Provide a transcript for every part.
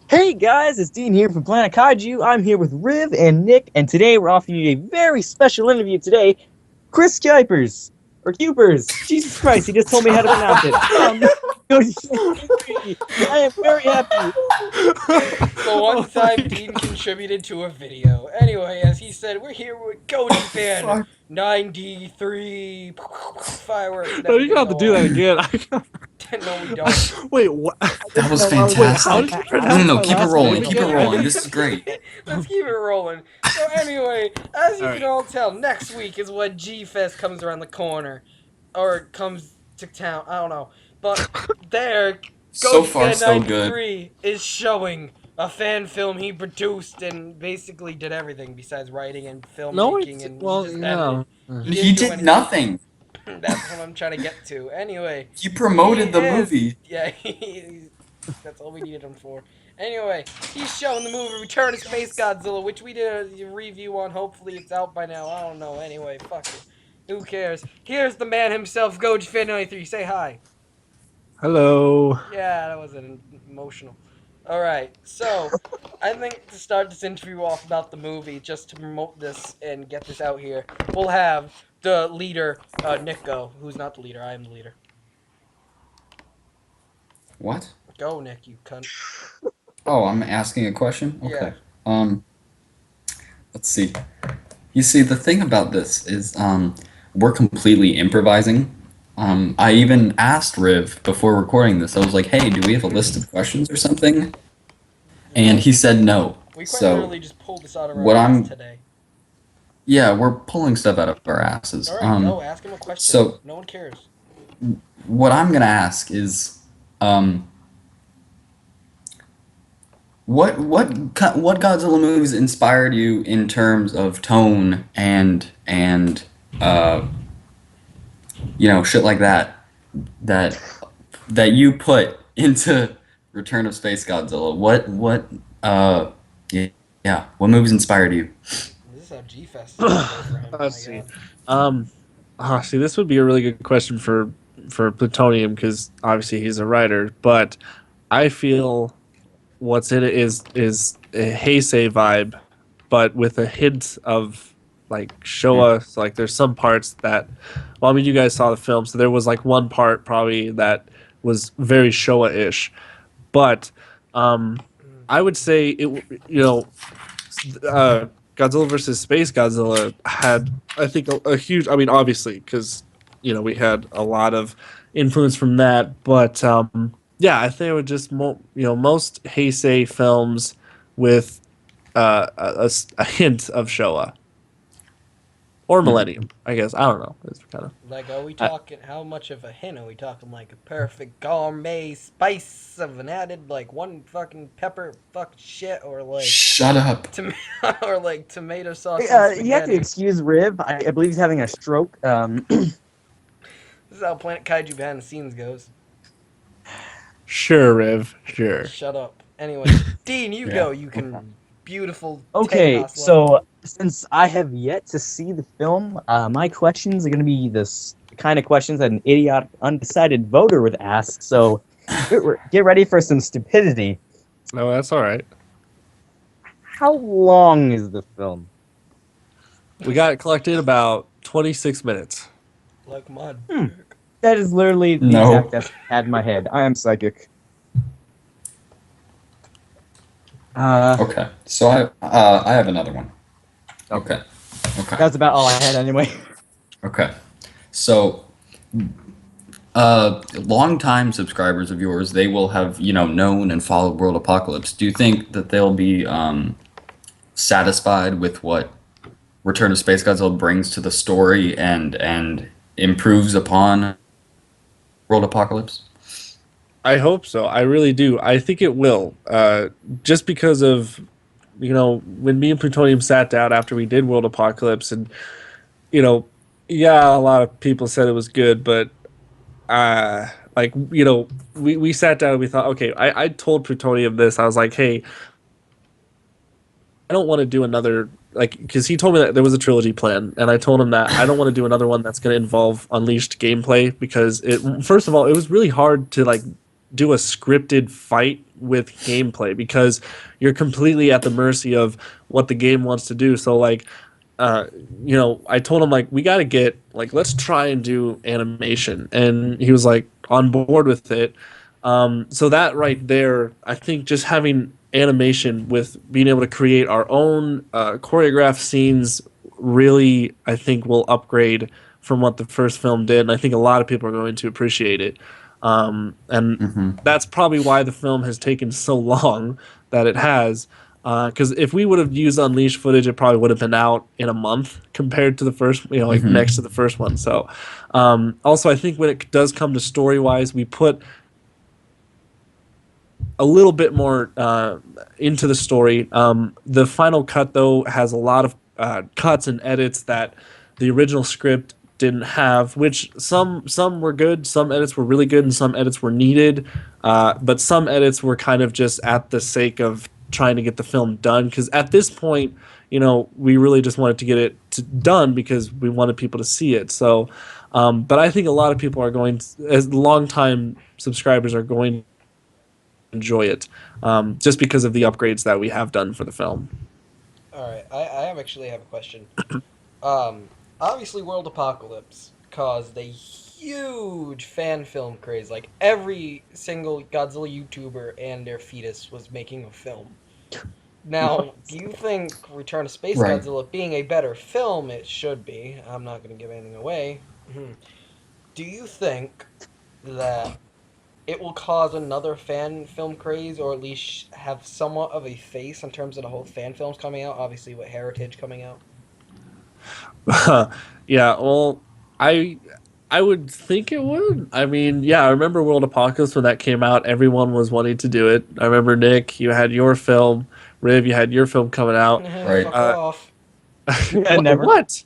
Hey guys, it's Dean here from Planet Kaiju. I'm here with Riv and Nick, and today we're offering you a very special interview today. Chris Kuipers, or Cupers. Jesus Christ, he just told me how to pronounce it. Gojifan93. I am very happy. The one time Dean contributed to a video. Anyway, as he said, we're here with Gojifan Fuck. 93 fireworks and No, you everything got to do that going again. on. No, we don't. Wait, what? That was Wait, how did fantastic. you No, pronounce no, my keep it last rolling. name Keep it again? rolling. This is great. Let's keep it rolling. So anyway, as you All can right. all tell, next week is when G-Fest comes around the corner. Or comes to town, I don't know. But there, So far, so good. Gojifan93 is showing a fan film he produced and basically did everything besides writing and No, filmmaking it's and well, he just no. edited. He Didn't do did anything. nothing. That's what I'm trying to get to. Anyway, He promoted the movie. Yeah, that's all we needed him for. Anyway, he's showing the movie Return of SpaceGodzilla, which we did a review on. Hopefully it's out by now. I don't know. Anyway, fuck it. Who cares? Here's the man himself, Gojifan93. Say hi. Hello. Yeah, that was emotional. Alright, so I think to start this interview off about the movie, just to promote this and get this out here, we'll have the leader, Nick, go. Who's not the leader? I am the leader. What? Go, Nick, you cunt. Oh, I'm asking a question? Yeah. Okay. Let's see. You see, the thing about this is, we're completely improvising. I even asked Riv before recording this. I was like, hey, do we have a list of questions or something? And he said no. We quite So, literally just pulled this out of our what ass I'm- today. yeah, we're pulling stuff out of our asses. Alright, go, ask him a question. so- No one cares. What I'm gonna ask is, what Godzilla movies inspired you in terms of tone and shit like that that you put into Return of SpaceGodzilla? What movies inspired you? This is how G-Fest is for him. Let's my see. God. See, this would be a really good question for Plutonium because obviously he's a writer, but I feel what's in it is a Heisei vibe, but with a hint of like Showa. So, like, there's some parts that, well, I mean, you guys saw the film, so there was like one part probably that was very Showa-ish, but I would say Godzilla versus Space Godzilla had, I think, a huge. I mean, obviously, because we had a lot of influence from that, but yeah, I think it would just most Heisei films with a hint of Showa or Millennium. I guess I don't know. It's kind of Like, are we talking, how much of a hint are we talking? Like a perfect gourmet spice of an added, like, one fucking pepper fuck shit, or like Shut up. or like tomato sauce and You have to spaghetti? excuse Riv. I believe he's having a stroke. This is how Planet Kaiju behind the scenes goes. sure, Riv, sure. Shut up. Anyway, Dean, you Yeah. go. You can beautiful. Okay, Tejas so since I have yet to see the film, my questions are going to be this kind of questions that an idiotic, undecided voter would ask. So get ready for some stupidity. No, that's all right. How long is the film? We got it collected about 26 minutes. like mud. That is literally the No. exact guess I had in my head. I am psychic. Okay, so I have another one. Okay. That's about all I had anyway. Okay. So, long-time subscribers of yours, they will have, known and followed World Apocalypse. Do you think that they'll be satisfied with what Return of Space Godzilla brings to the story and improves upon World Apocalypse? I hope so. I really do. I think it will. Just because of, when me and Plutonium sat down after we did World Apocalypse, and, yeah, a lot of people said it was good, but, we sat down and we thought, okay, I told Plutonium this. I was like, hey, I don't want to do another, because he told me that there was a trilogy plan, and I told him that I don't want to do another one that's going to involve Unleashed gameplay, because first of all, it was really hard to do a scripted fight with gameplay, because you're completely at the mercy of what the game wants to do. So like, I told him like we got to get like let's try and do animation, and he was like on board with it. So that right there, I think just having animation with being able to create our own choreographed scenes really, I think, will upgrade from what the first film did, and I think a lot of people are going to appreciate it. And that's probably why the film has taken so long that it has. Because if we would have used Unleashed footage, it probably would have been out in a month compared to the first, like next to the first one. So, also, I think when it does come to story wise, we put a little bit more into the story. The final cut, though, has a lot of cuts and edits that the original script didn't have, which some were good, some edits were really good, and some edits were needed. But some edits were kind of just at the sake of trying to get the film done, because at this point, we really just wanted to get it done because we wanted people to see it. So, but I think a lot of people are going to, as longtime subscribers, are going to enjoy it, just because of the upgrades that we have done for the film. All right, I actually have a question. Obviously, World Apocalypse caused a huge fan film craze. Like, every single Godzilla YouTuber and their fetus was making a film. Now, do you think Return of Space Right. Godzilla being a better film, it should be, I'm not going to give anything away, do you think that it will cause another fan film craze, or at least have somewhat of a face in terms of the whole fan films coming out, obviously with Heritage coming out? Yeah, well, I I would think it would. I mean, yeah, I remember World Apocalypse when that came out. Everyone was wanting to do it. I remember Nick, you had your film. Riv, you had your film coming out. Right. Fuck off. Never. What?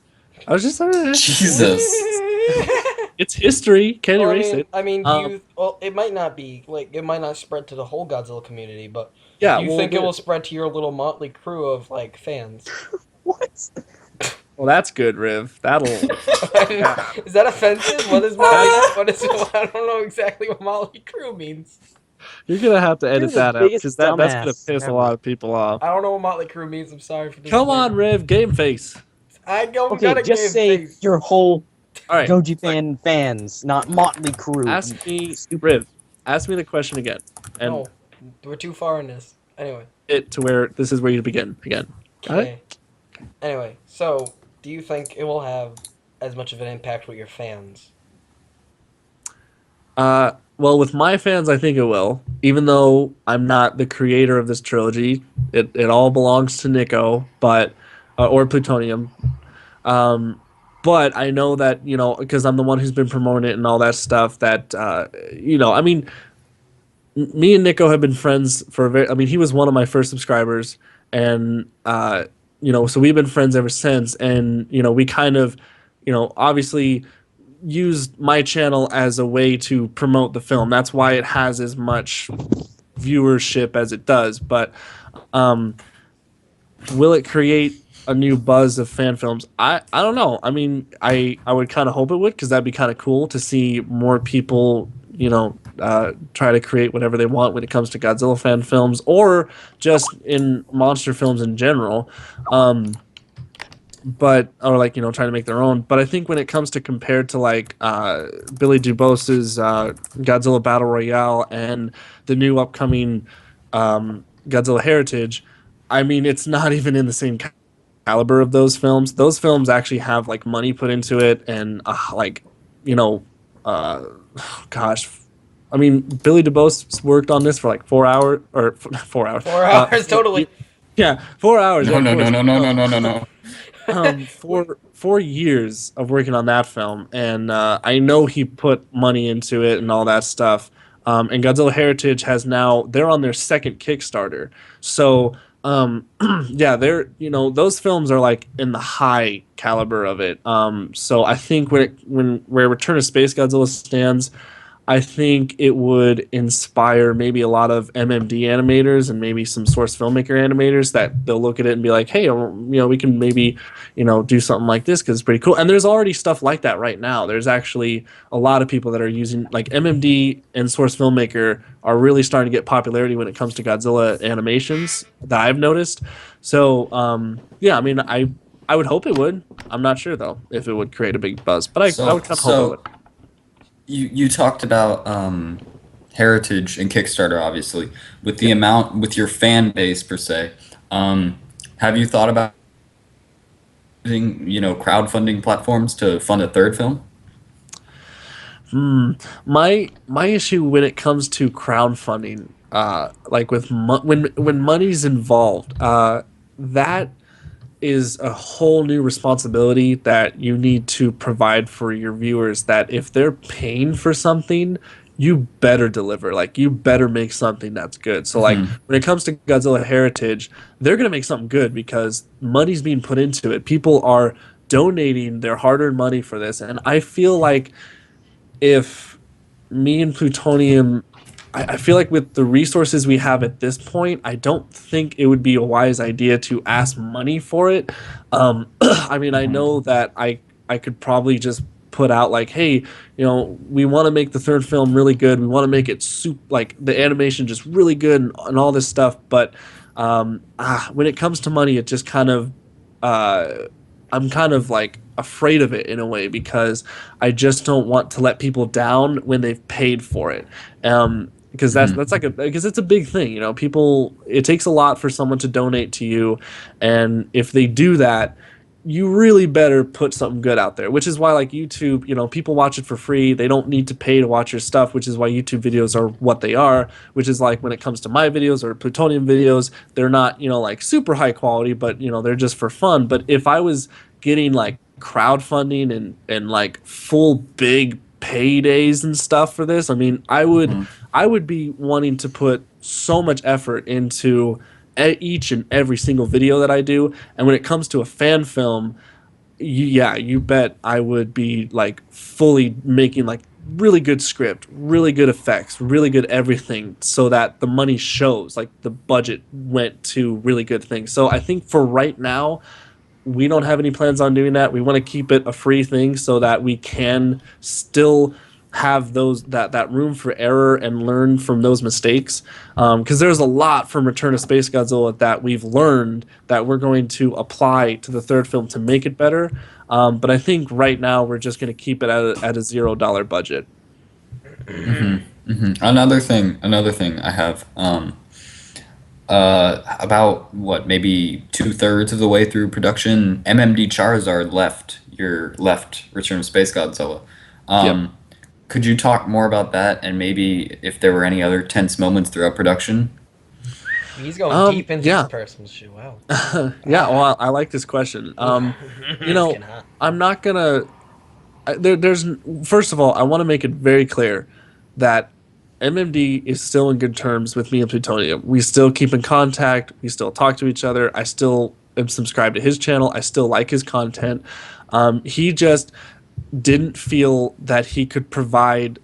I was just Jesus. It's history. Can't Well, erase it. I mean, well, it might not be like it might not spread to the whole Godzilla community, but Yeah, do you well, think it will spread to your little motley crew of like fans? What? Well, that's good, Riv. That'll. Is that offensive? What is motley? What is? I don't know exactly what motley crew means. You're gonna have to edit the that out biggest because that's gonna dumbass piss a ever. lot of people off. I don't know what motley crew means. I'm sorry for this. Come on, Riv. Game face. I don't Okay, got a just game say face. your whole All right. Gojifan fans, not Motley Crew. Ask me, Riv. Ask me the question again, and No, we're too far in this. Anyway. it to where this is where you begin again. Got it? Okay. Anyway, so do you think it will have as much of an impact with your fans? Well, with my fans, I think it will. Even though I'm not the creator of this trilogy, it all belongs to Nico, but or Plutonium. But I know that because I'm the one who's been promoting it and all that stuff. That I mean, me and Nico have been friends for a very. I mean, he was one of my first subscribers, and so we've been friends ever since. And we kind of, obviously used my channel as a way to promote the film. That's why it has as much viewership as it does. But will it create a new buzz of fan films? I don't know. I mean, I would kind of hope it would, because that'd be kind of cool to see more people try to create whatever they want when it comes to Godzilla fan films, or just in monster films in general. But trying to make their own. But I think when it comes to compared to like Billy Dubos's Godzilla Battle Royale and the new upcoming Godzilla Heritage, I mean, it's not even in the same caliber of those films. Those films actually have like money put into it, and gosh, I mean, Billy Dubose worked on this for like 4 hours or 4 hours. 4 hours, totally. Yeah, 4 hours. No, no, no, no, no, no, no, no, no. 4 years of working on that film, and I know he put money into it and all that stuff. And Godzilla Heritage they're on their second Kickstarter. So yeah, those films are like in the high caliber of it. So I think where Return of SpaceGodzilla stands, I think it would inspire maybe a lot of MMD animators and maybe some source filmmaker animators that they'll look at it and be like, hey, we can maybe, do something like this because it's pretty cool. And there's already stuff like that right now. There's actually a lot of people that are using, like, MMD and source filmmaker are really starting to get popularity when it comes to Godzilla animations that I've noticed. So, yeah, I mean, I would hope it would. I'm not sure though if it would create a big buzz, but I would kind of hope it would. You talked about heritage and Kickstarter, obviously, with the amount with your fan base per se. Have you thought about using crowdfunding platforms to fund a third film? My issue when it comes to crowdfunding, like with when money's involved, that is a whole new responsibility that you need to provide for your viewers. That if they're paying for something, you better deliver. Like, you better make something that's good. So like when it comes to Godzilla Heritage, they're gonna make something good because money's being put into it. People are donating their hard-earned money for this, and I feel like if me and Plutonium, I feel like with the resources we have at this point, I don't think it would be a wise idea to ask money for it. I mean, I know that I could probably just put out like, hey, we want to make the third film really good. We want to make it like the animation just really good and all this stuff. But when it comes to money, it just kind of I'm kind of like afraid of it in a way because I just don't want to let people down when they've paid for it. Because that's like because it's a big thing, people, it takes a lot for someone to donate to you, and if they do that, you really better put something good out there, which is why like YouTube, people watch it for free. They don't need to pay to watch your stuff, which is why YouTube videos are what they are, which is like when it comes to my videos or Plutonium videos, they're not, like super high quality, but they're just for fun. But if I was getting like crowdfunding and like full big paydays and stuff for this, I mean, I would be wanting to put so much effort into each and every single video that I do. And when it comes to a fan film, you bet I would be like fully making like really good script, really good effects, really good everything, so that the money shows, like the budget went to really good things. So I think for right now, we don't have any plans on doing that. We want to keep it a free thing so that we can still have that room for error and learn from those mistakes, because there's a lot from Return of SpaceGodzilla that we've learned that we're going to apply to the third film to make it better. But I think right now we're just going to keep it at a $0 budget. Another thing I have, about what, maybe 2/3 of the way through production, MMD Charizard left Return of SpaceGodzilla. Yep. Could you talk more about that, and maybe if there were any other tense moments throughout production? He's going deep into yeah. this person's shoe. Wow. Yeah, well, I like this question. I'm not gonna. There's first of all, I want to make it very clear that MMD is still in good terms with me and Plutonium. We still keep in contact. We still talk to each other. I still am subscribed to his channel. I still like his content. He just didn't feel that he could provide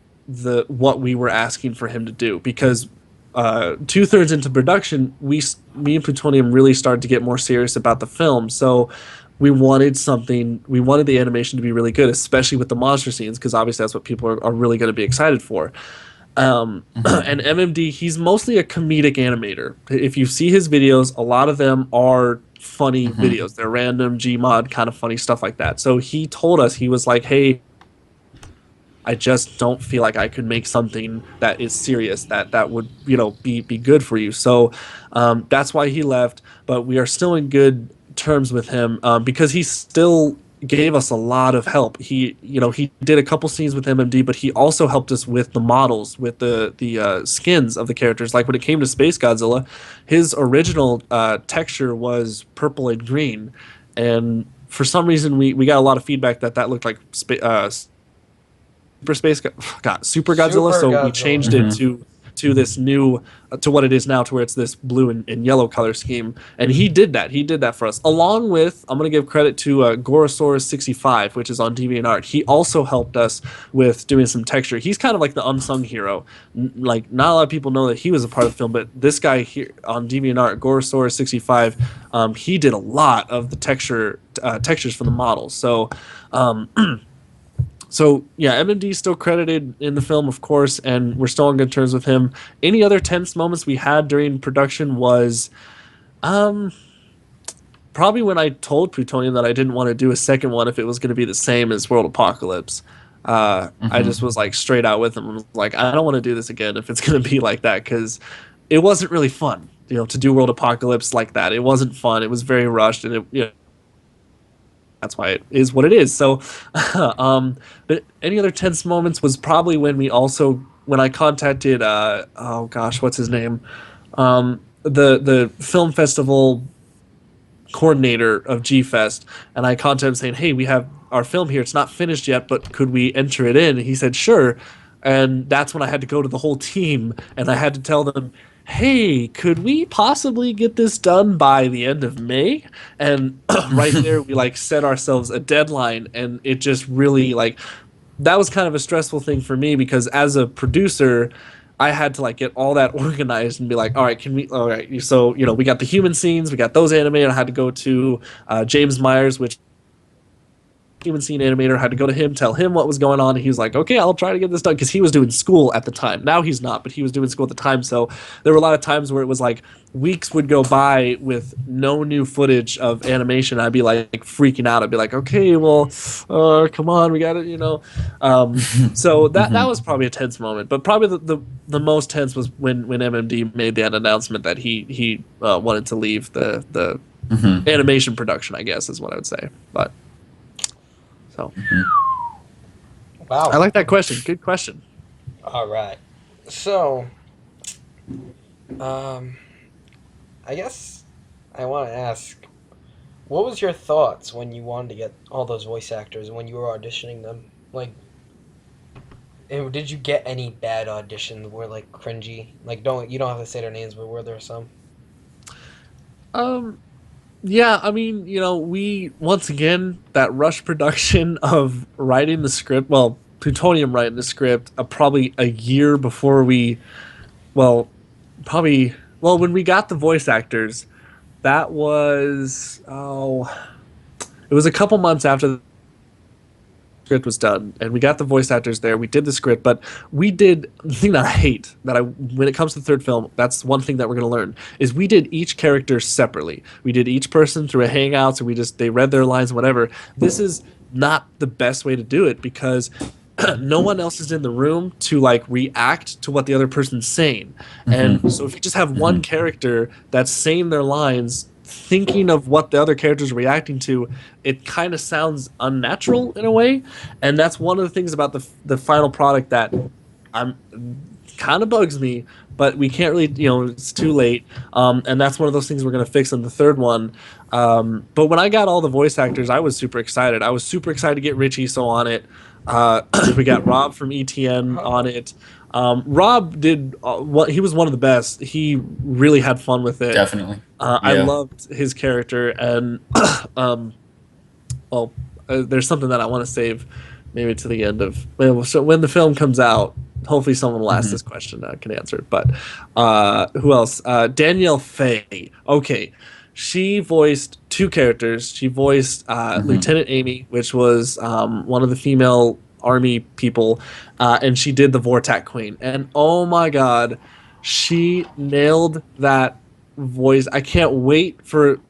what we were asking for him to do, because 2/3 into production, me and Plutonium really started to get more serious about the film. So we wanted the animation to be really good, especially with the monster scenes, because obviously that's what people are really going to be excited for. And MMD, he's mostly a comedic animator. If you see his videos, a lot of them are funny videos. They're random Gmod kind of funny stuff like that. So he told us, he was like, hey, I just don't feel like I could make something that is serious, that would be good for you. So that's why he left. But we are still in good terms with him, because he still gave us a lot of help. He did a couple scenes with MMD, but he also helped us with the models, with the skins of the characters. Like when it came to SpaceGodzilla, his original texture was purple and green, and for some reason we got a lot of feedback that looked like Super Godzilla, so we changed it to this new to what it is now, to where it's this blue and yellow color scheme. And he did that for us, along with, I'm going to give credit to Gorosaurus65, which is on DeviantArt. He also helped us with doing some texture. He's kind of like the unsung hero. Like, not a lot of people know that he was a part of the film, but this guy here on DeviantArt, Gorosaurus65, he did a lot of the textures for the models. So So yeah, MMD is still credited in the film, of course, and we're still on good terms with him. Any other tense moments we had during production was, probably when I told Plutonium that I didn't want to do a second one if it was going to be the same as World Apocalypse. I just was like straight out with him. I was like, I don't want to do this again if it's going to be like that, because it wasn't really fun, to do World Apocalypse like that. It wasn't fun. It was very rushed, and that's why it is what it is. So, but any other tense moments was probably when I contacted, oh gosh, what's his name? The film festival coordinator of G-Fest, and I contacted him saying, hey, we have our film here. It's not finished yet, but could we enter it in? And he said, sure. And that's when I had to go to the whole team, and I had to tell them, hey, could we possibly get this done by the end of May? And right there, we set ourselves a deadline, and it just really that was kind of a stressful thing for me, because as a producer, I had to get all that organized and be like, all right, so we got the human scenes, we got those animated. I had to go to James Myers, which human scene animator, had to go to him, tell him what was going on, and he was like, okay, I'll try to get this done, because he was doing school at the time. Now he's not, but he was doing school at the time, so there were a lot of times where it was weeks would go by with no new footage of animation. I'd be freaking out. I'd be like, okay, well, come on, we got it, so that was probably a tense moment, but probably the most tense was when MMD made that announcement that he wanted to leave the animation production, I guess is what I would say. But so, wow, I like that question. Good question. All right. So, I guess I want to ask, what was your thoughts when you wanted to get all those voice actors when you were auditioning them? Did you get any bad auditions? Were cringy? You don't have to say their names, but were there some? Yeah, I mean, we, once again, that rush production of writing the script, Plutonium writing the script, probably a year before when we got the voice actors, that was, it was a couple months after the script was done, and we got the voice actors there. We did the script, but we did the thing that I hate. When it comes to the third film, that's one thing that we're going to learn, is we did each character separately. We did each person through a Hangouts, and they read their lines, whatever. This is not the best way to do it, because no one else is in the room to react to what the other person's saying. And so if you just have one character that's saying their lines, thinking of what the other characters are reacting to, it kind of sounds unnatural in a way. And that's one of the things about the final product that kind of bugs me, but we can't really, it's too late. And that's one of those things we're going to fix in the third one. But when I got all the voice actors, I was super excited. I was super excited to get Richie on it. We got Rob from ETN on it. Rob did he was one of the best. He really had fun with it. Definitely. I loved his character, and there's something that I want to save maybe to the end of. So when the film comes out, hopefully someone will ask this question. I can answer it. But who else? Danielle Faye. Okay. She voiced two characters. She voiced Lieutenant Amy, which was one of the female army people, and she did the Vortac Queen. And oh my god, she nailed that voice. I can't wait for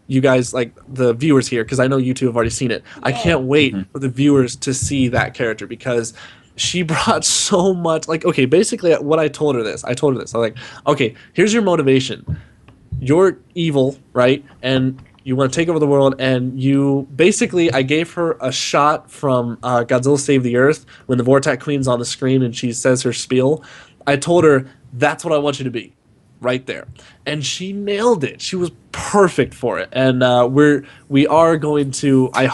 you guys, the viewers here, because I know you two have already seen it. I can't wait for the viewers to see that character, because she brought so much. Basically what I told her this. I was like, okay, here's your motivation. You're evil, right? And you want to take over the world, and I gave her a shot from Godzilla Save the Earth when the Vortac Queen's on the screen and she says her spiel. I told her, that's what I want you to be, right there. And she nailed it. She was perfect for it. And we are going to, I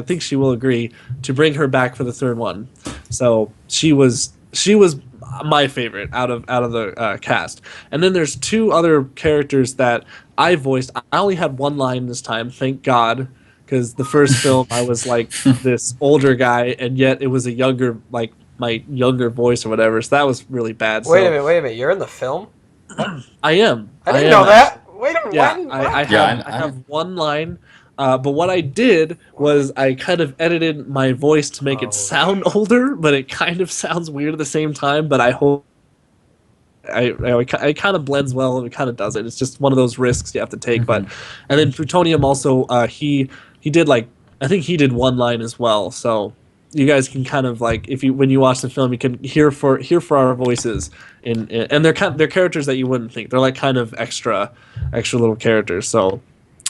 think she will agree, to bring her back for the third one. So she was my favorite out of the cast. And then there's two other characters that I voiced. I only had one line this time, thank God, because the first film I was like this older guy, and yet it was a younger, like my younger voice or whatever. So that was really bad. Wait a So minute, wait a minute. You're in the film? What? I am. I didn't am know that. actually. Wait a minute. Yeah, When? I What? Yeah, have I have one line, but what I did was I kind of edited my voice to make Oh. it sound older, but it kind of sounds weird at the same time. But I hope it kind of blends well. It kind of does it. It's just one of those risks you have to take. But and then Plutonium also he did like I think he did one line as well. So you guys can kind of like if you when you watch the film you can hear for our voices and they're characters that you wouldn't think. They're like kind of extra little characters. So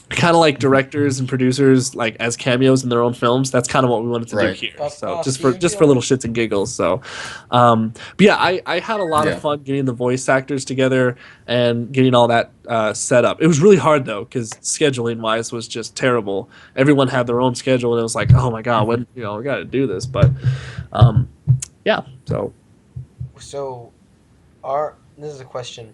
kind of like directors and producers like as cameos in their own films. That's kind of what we wanted to do Right. here. Buff So off, just for Steve. little shits and giggles. So but yeah, I had a lot Yeah. of fun getting the voice actors together and getting all that set up. It was really hard though because scheduling wise was just terrible. Everyone had their own schedule and it was like, oh my god, when we got to do this. But yeah, so So, this is a question.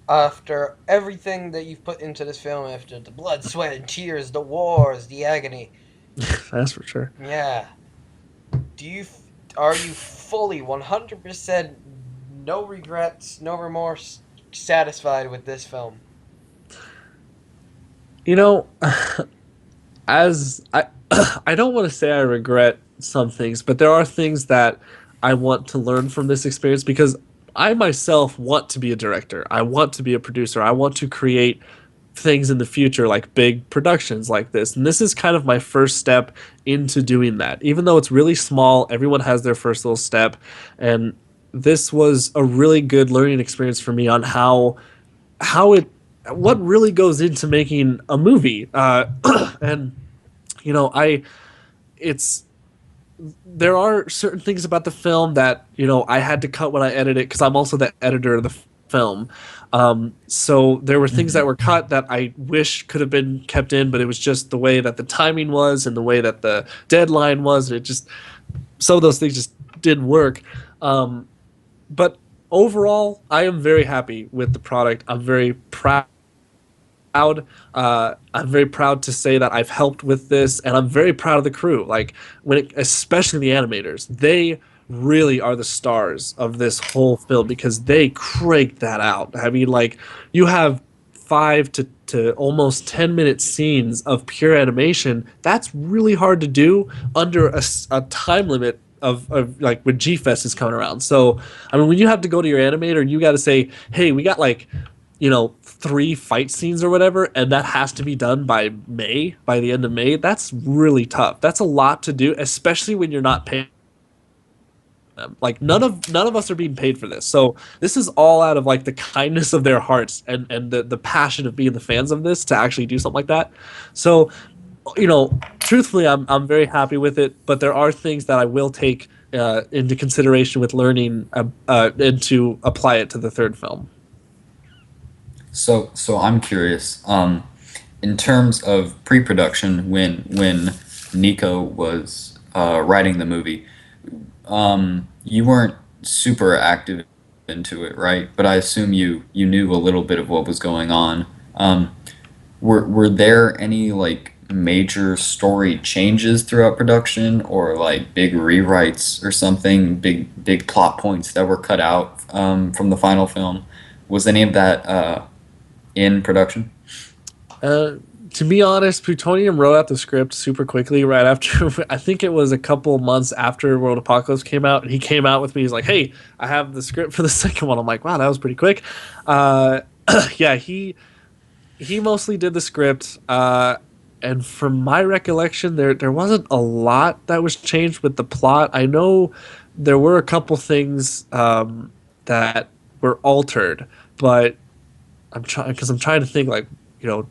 After everything that you've put into this film, after the blood, sweat, and tears, the wars, the agony, that's for sure. yeah, are you fully 100% no regrets, no remorse, satisfied with this film? You know, as I I don't want to say I regret some things, but there are things that I want to learn from this experience because I myself want to be a director. I want to be a producer. I want to create things in the future like big productions like this. And this is kind of my first step into doing that. Even though it's really small, everyone has their first little step and this was a really good learning experience for me on what really goes into making a movie. And you know, there are certain things about the film that I had to cut when I edit it because I'm also the editor of the film. So there were things that were cut that I wish could have been kept in, but it was just the way that the timing was and the way that the deadline was. And some of those things just didn't work. But overall, I am very happy with the product. I'm very proud. I'm very proud to say that I've helped with this, and I'm very proud of the crew. Like especially the animators, they really are the stars of this whole film because they cranked that out. I mean, like you have 5 to almost 10-minute scenes of pure animation. That's really hard to do under a time limit of like when G-Fest is coming around. So I mean, when you have to go to your animator and you got to say, hey, we got like 3 fight scenes or whatever, and that has to be done by the end of May. That's really tough. That's a lot to do, especially when you're not paying them. Like none of us are being paid for this. So this is all out of like the kindness of their hearts and the passion of being the fans of this to actually do something like that. So, truthfully, I'm very happy with it, but there are things that I will take into consideration with learning and to apply it to the third film. So I'm curious. In terms of pre-production, when Nico was writing the movie, you weren't super active into it, right? But I assume you knew a little bit of what was going on. Were there any like major story changes throughout production, or like big rewrites or something, big plot points that were cut out from the final film? Was any of that in production? To be honest, Plutonium wrote out the script super quickly right after. I think it was a couple months after World Apocalypse came out, and he came out with me. He's like, "Hey, I have the script for the second one." I'm like, "Wow, that was pretty quick." Yeah, he mostly did the script, and from my recollection, there wasn't a lot that was changed with the plot. I know there were a couple things that were altered, but I'm trying to think like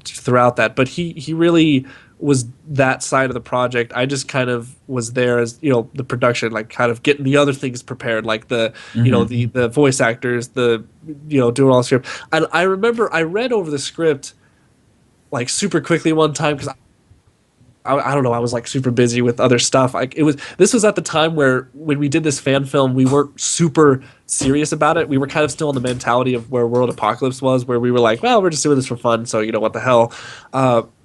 throughout that. But he really was that side of the project. I just kind of was there as the production, like kind of getting the other things prepared, like the the voice actors, the doing all the script. And I remember I read over the script like super quickly one time because I don't know, I was like super busy with other stuff. Like this was at the time where when we did this fan film, we weren't super serious about it. We were kind of still in the mentality of where World Apocalypse was, where we were like, well, we're just doing this for fun, so what the hell.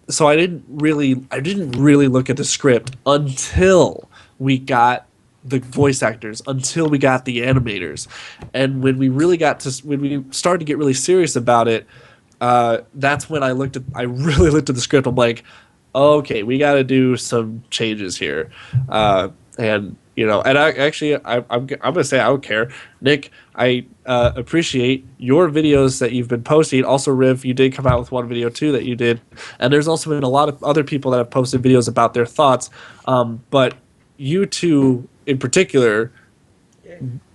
So I didn't really look at the script until we got the voice actors, until we got the animators, and when we started to get really serious about it, that's when I really looked at the script. I'm like, okay, we got to do some changes here, and I'm gonna say I don't care, Nick. I appreciate your videos that you've been posting. Also, Riv, you did come out with one video too that you did, and there's also been a lot of other people that have posted videos about their thoughts. But you two in particular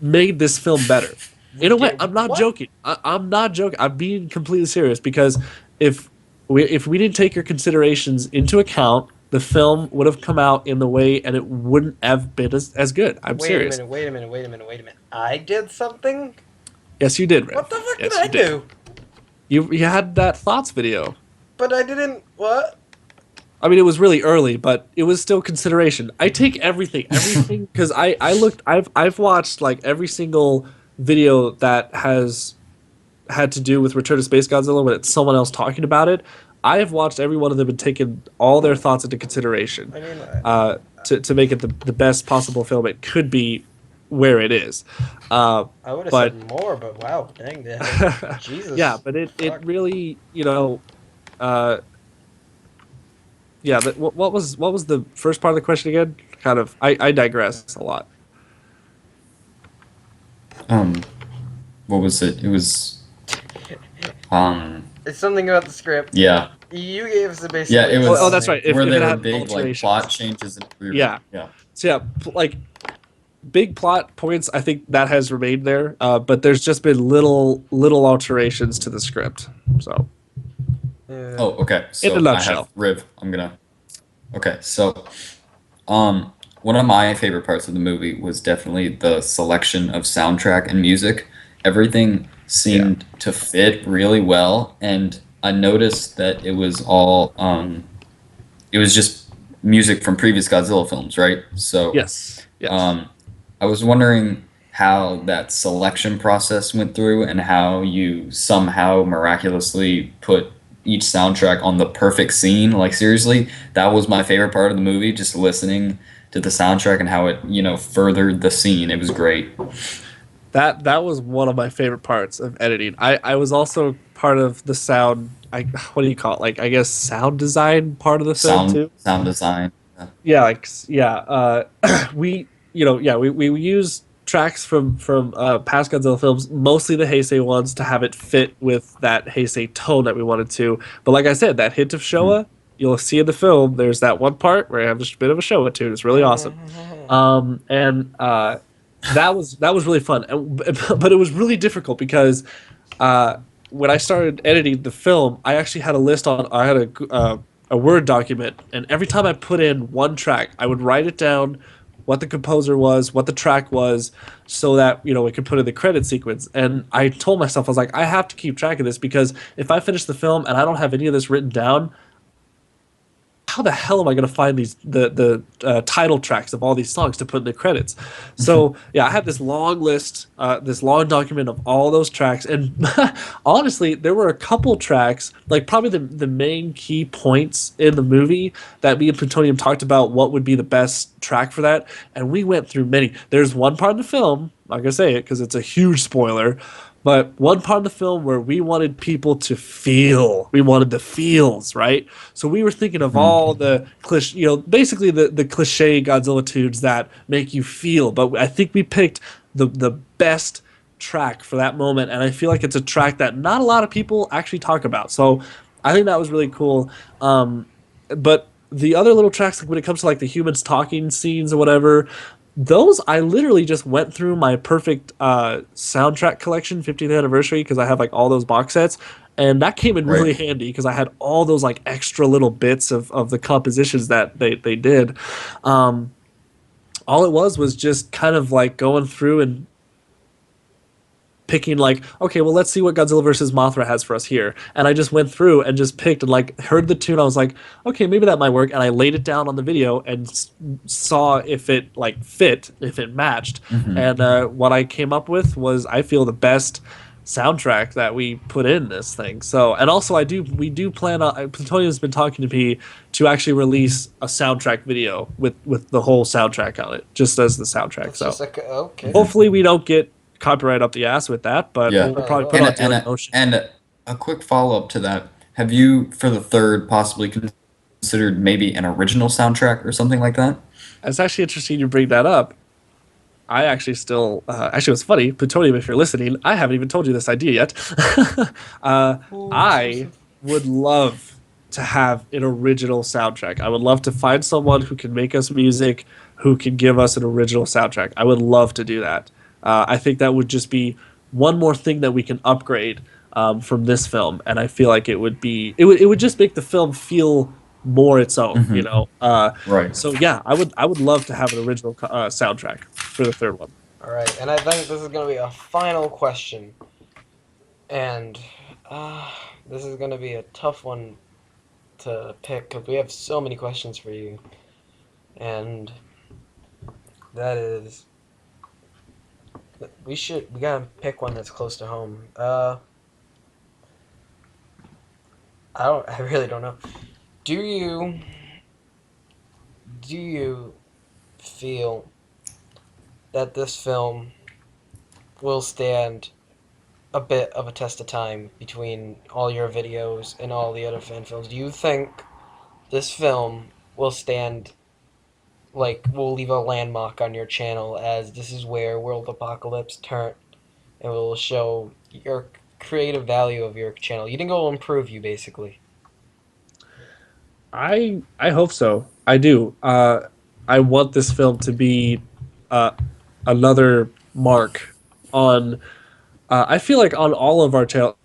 made this film better. In a way, I'm not joking. I'm not joking. I'm being completely serious, because if we didn't take your considerations into account, the film would have come out in the way, and it wouldn't have been as good. I'm serious. Wait a minute. I did something? Yes, you did, Riv. What the fuck Yes, did I you did. do? You had that thoughts video. But I didn't. What? I mean, it was really early, but it was still consideration. I take everything, because I've watched like every single video that has had to do with Return of SpaceGodzilla when it's someone else talking about it. I have watched every one of them and taken all their thoughts into consideration, I mean, to make it the best possible film it could be where it is. I would have said more, but wow, dang, Jesus. Yeah, but it really, yeah. What was the first part of the question again? Kind of, I digress a lot. What was it? It was, It's something about the script. yeah. You gave us a basic. Yeah, it was. Oh, that's right. Where if there it were had big like alterations. plot changes. Yeah. Yeah. So yeah, like big plot points. I think that has remained there, but there's just been little alterations to the script. So. Oh, okay. So In a nutshell. I have Riv. Okay, so one of my favorite parts of the movie was definitely the selection of soundtrack and music. Everything seemed to fit really well, and I noticed that it was all it was just music from previous Godzilla films, right? So Yes. I was wondering how that selection process went through and how you somehow miraculously put each soundtrack on the perfect scene. Like, seriously, that was my favorite part of the movie, just listening to the soundtrack and how it, furthered the scene. It was great. That was one of my favorite parts of editing. I was also part of the sound. What do you call it? Like, I guess sound design part of the film too. Sound design. We we use tracks from past Godzilla films, mostly the Heisei ones, to have it fit with that Heisei tone that we wanted to. But like I said, that hint of Showa, you'll see in the film. There's that one part where I have just a bit of a Showa tune. It's really awesome. That was really fun, but it was really difficult because when I started editing the film, I actually had I had a Word document, and every time I put in one track, I would write it down, what the composer was, what the track was, so that we could put in the credit sequence. And I told myself, I was like, I have to keep track of this, because if I finish the film and I don't have any of this written down, how the hell am I going to find the title tracks of all these songs to put in the credits? So yeah, I had this long list, this long document of all those tracks, and honestly, there were a couple tracks, like probably the main key points in the movie that me and Plutonium talked about what would be the best track for that, and we went through many. There's one part in the film, I'm not gonna say it because it's a huge spoiler, but one part of the film where we wanted people to feel. We wanted the feels, right? So we were thinking of all the basically the cliche Godzilla tunes that make you feel. But I think we picked the best track for that moment, and I feel like it's a track that not a lot of people actually talk about. So I think that was really cool. But the other little tracks, like when it comes to like the humans talking scenes or whatever, those I literally just went through my perfect soundtrack collection, 15th anniversary, because I have like all those box sets, and that came in really handy because I had all those like extra little bits of the compositions that they did. All it was just kind of like going through and picking like, okay, well, let's see what Godzilla versus Mothra has for us here. And I just went through and just picked and like heard the tune. I was like, okay, maybe that might work. And I laid it down on the video and saw if it like fit, if it matched. And what I came up with was, I feel, the best soundtrack that we put in this thing. So, and also we do plan on, Plutonium's been talking to me to actually release a soundtrack video with the whole soundtrack on it, just as the soundtrack. It's so just like, okay. hopefully we don't get copyright up the ass with that, but Yeah. we'll probably put it on Daily Motion. And a quick follow-up to that. Have you, for the third, possibly considered maybe an original soundtrack or something like that? It's actually interesting you bring that up. I actually still, actually, it's funny, Plutonium, if you're listening, I haven't even told you this idea yet. I would love to have an original soundtrack. I would love to find someone who can make us music, who can give us an original soundtrack. I would love to do that. I think that would just be one more thing that we can upgrade from this film, and I feel like it would just make the film feel more its own, you know. Right. So yeah, I would love to have an original soundtrack for the third one. All right, and I think this is going to be a final question, and this is going to be a tough one to pick because we have so many questions for you, and that is, we gotta pick one that's close to home. I really don't know. Do you feel that this film will stand a bit of a test of time between all your videos and all the other fan films? Do you think this film will stand, like, will leave a landmark on your channel as this is where World Apocalypse turned, and will show your creative value of your channel? You think it will improve you, basically? I hope so. I do. I want this film to be another mark on. I feel like on all of our channel,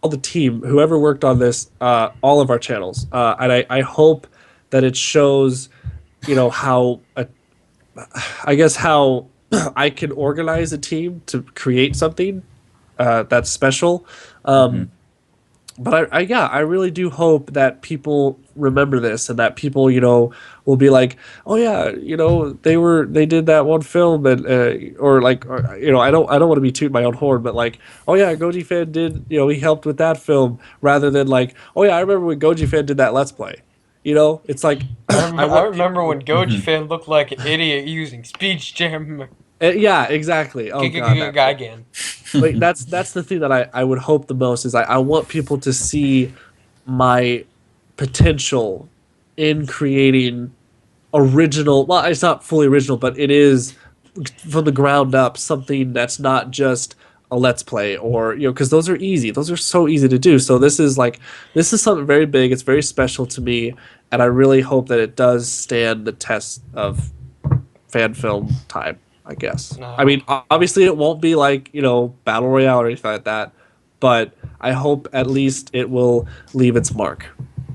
all the team, whoever worked on this, all of our channels, and I hope that it shows, you know, how I guess how I can organize a team to create something that's special. But I really do hope that people remember this, and that people, you know, will be like, oh yeah, you know, they did that one film, and or you know, I don't want to be tooting my own horn, but like, oh yeah, Gojifan did, you know, he helped with that film, rather than like, oh yeah, I remember when Gojifan did that Let's Play. You know, it's like I remember when Gojifan looked like an idiot using speech jam. Yeah, exactly. Oh god, again. like that's the thing that I would hope the most is I want people to see my potential in creating original. Well, it's not fully original, but it is from the ground up something that's not just a Let's Play, or, you know, because those are easy. Those are so easy to do. So this is something very big. It's very special to me, and I really hope that it does stand the test of fan film time, I guess. No. I mean, obviously it won't be like, you know, Battle Royale or anything like that, but I hope at least it will leave its mark.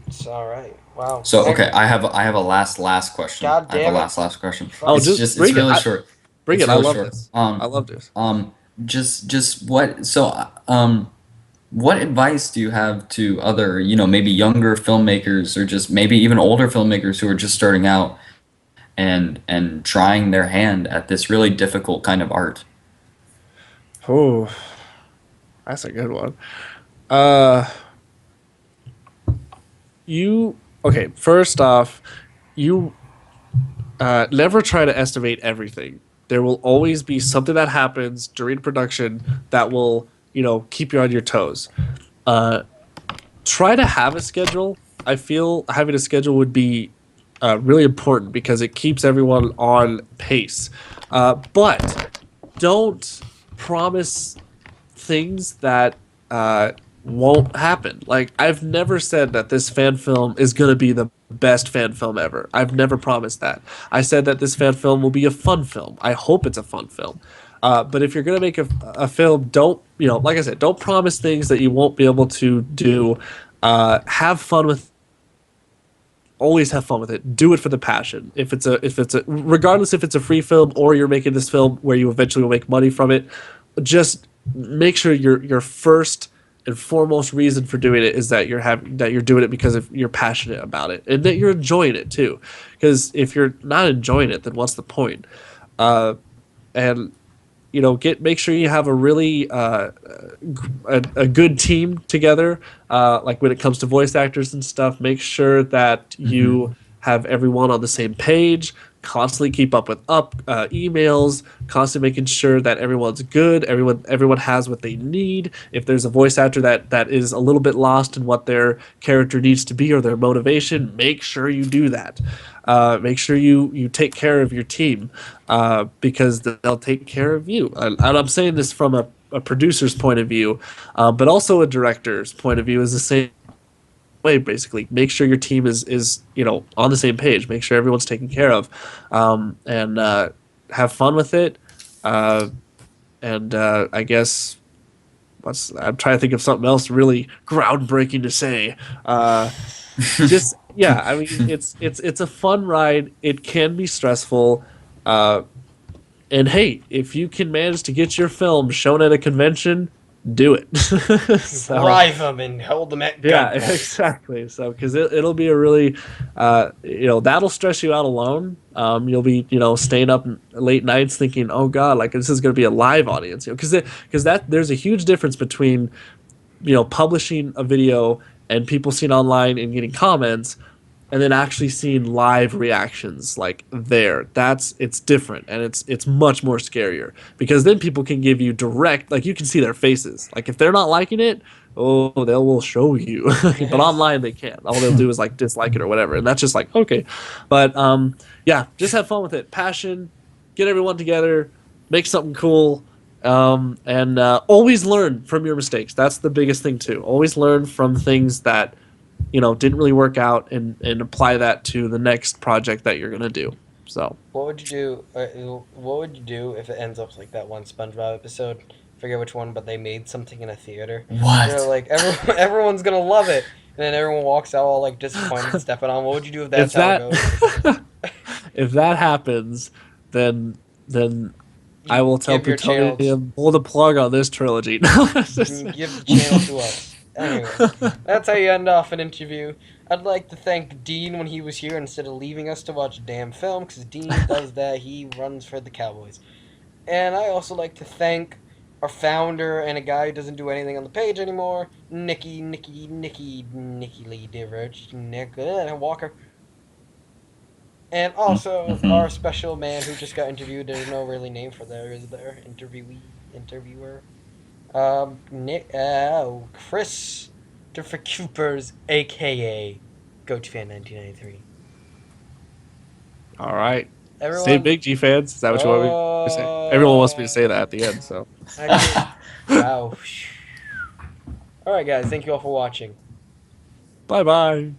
It's all right. Wow. So okay, I have a last question. God I have damn a it. last question. Oh, it's just it's bring it. really short. Bring It's it. I really love short. this. I love this. Just what advice do you have to other, you know, maybe younger filmmakers, or just maybe even older filmmakers who are just starting out and trying their hand at this really difficult kind of art? Oh, that's a good one. Okay, first off, you never try to estimate everything. There will always be something that happens during production that will, you know, keep you on your toes. Try to have a schedule. I feel having a schedule would be really important because it keeps everyone on pace. But don't promise things that won't happen. Like, I've never said that this fan film is going to be the best fan film ever. I've never promised that. I said that this fan film will be a fun film. I hope it's a fun film. But if you're going to make a film, don't, you know, like I said, don't promise things that you won't be able to do. Have fun with Always have fun with it. Do it for the passion. If it's a regardless if it's a free film or you're making this film where you eventually will make money from it, just make sure your first and foremost reason for doing it is that you're doing it because you're passionate about it and that you're enjoying it too. Because if you're not enjoying it, then what's the point? And make sure you have a really a good team together. Like when it comes to voice actors and stuff, make sure that you have everyone on the same page. Constantly keep up with emails. Constantly making sure that everyone's good. Everyone has what they need. If there's a voice actor that is a little bit lost in what their character needs to be or their motivation, make sure you do that. Make sure you take care of your team because they'll take care of you. And I'm saying this from a producer's point of view, but also a director's point of view is the same way. Basically, make sure your team is on the same page. Make sure everyone's taken care of, and have fun with it. I guess I'm trying to think of something else really groundbreaking to say. Just yeah, I mean it's a fun ride. It can be stressful, and hey, if you can manage to get your film shown at a convention, do it. So, Drive them and hold them at yeah, gunpoint. exactly. So because it'll be a really, that'll stress you out alone. You'll be staying up late nights thinking, oh god, like this is going to be a live audience. Because that there's a huge difference between publishing a video and people seeing online and getting comments and then actually seeing live reactions like there. It's different and it's much more scarier because then people can give you direct, like you can see their faces. Like if they're not liking it, oh, they will show you. But online they can't. All they'll do is like dislike it or whatever. And that's just like, okay. But yeah, just have fun with it. Passion, get everyone together, make something cool. And always learn from your mistakes. That's the biggest thing too. Always learn from things that didn't really work out and apply that to the next project that you're gonna do. So What would you do? What would you do if it ends up like that one SpongeBob episode? Forget which one, but they made something in a theater. What? They're like everyone's gonna love it, and then everyone walks out all like disappointed, stepping on. What would you do if that's how it goes? if that happens, then I will tell Give your channel. Plutonium pull the plug on this trilogy. No, it's just- Give the channel to us. Anyway, that's how you end off an interview. I'd like to thank Dean when he was here instead of leaving us to watch a damn film, because Dean does that. He runs for the Cowboys. And I also like to thank our founder and a guy who doesn't do anything on the page anymore, Nicky Lee DeRoach, Nick Walker. And also our special man who just got interviewed. There's no really name for there, is there? Interviewer. Christopher Coopers, aka Gojifan93. all right. Everyone, Say big G fans. Is that what you want me to say? Everyone wants me to say that at the end. So wow. All right, guys. Thank you all for watching. bye bye.